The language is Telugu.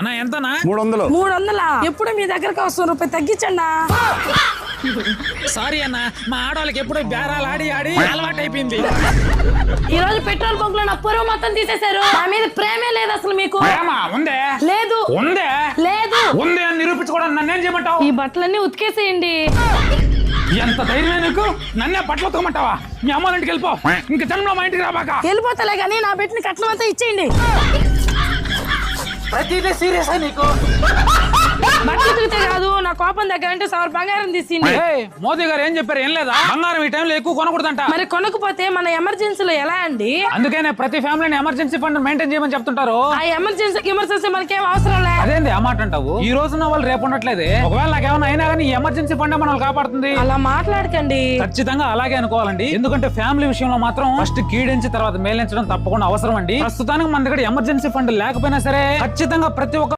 అన్నా ఎంతనా? 300. 300 ఎప్పుడు మీ దగ్గరకు వస్తున్న రూపాయి తగ్గించండి. సారీ అన్న, మా ఆడవాళ్ళకి ఎప్పుడు బేరాలు ఆడి ఆడి అలవాటు అయిపోయింది. ఈ రోజు పెట్రోల్ బంక్ లో నా పొరుగు మొత్తం తీసేశారు. నా మీద ప్రేమే లేదు అసలు మీకు. ప్రేమ ఉందే? లేదు. ఉందే? లేదు. ఉంది అని నిరూపించుకోవడానికి నన్నేం చేయమంటావు? ఈ బట్టలన్నీ ఉతికేసేయండి. ఎంత ధైర్యమే నీకు? నన్నే బట్టలు ఉతకమంటావా? మీ అమ్మ ఇంటికి వెళ్ళిపో. ఇంక జన్మలో మా ఇంటికి రాబాక. వెళ్ళిపోతలే కానీ నా బిడ్డని కట్నం అంతా ఇచ్చేయండి. ప్రతిదీ సీరియస్ నీకు? బట్టలు ఉతికితే కాదు, నా కోపం దగ్గర అంటే సవర్ బంగారం తీసింది. మోదీ గారు ఏం చెప్పారు? ఏం లేదా? బంగారం ఈ టైంలో ఎక్కువ కొనకూడదంట. మరి కొనకపోతే మన ఎమర్జెన్సీలో ఎలా అండి? అందుకనే ప్రతి ఫ్యామిలీని ఎమర్జెన్సీ ఫండ్ మెయింటైన్ చేయమని చెప్తుంటారు. ఆ ఎమర్జెన్సీ మనకేం అవసరం లేదు. అదేంది ఆ మాట అంటావు? ఈ రోజున్న వాళ్ళు రేపు ఉండట్లేదే. ఒకవేళ నాకేమైనా అయినా కానీ ఎమర్జెన్సీ ఫండ్ మనల్ని కాపాడుతుంది. అలా మాట్లాడకండి. ఖచ్చితంగా అలాగే అనుకోవాలండి. ఎందుకంటే ఫ్యామిలీ విషయంలో మాత్రం ఫస్ట్ కీడించి తర్వాత మేలించడం తప్పకుండా అవసరం అండి. ప్రస్తుతానికి మన దగ్గర ఎమర్జెన్సీ ఫండ్ లేకపోయినా సరే ఖచ్చితంగా ప్రతి ఒక్క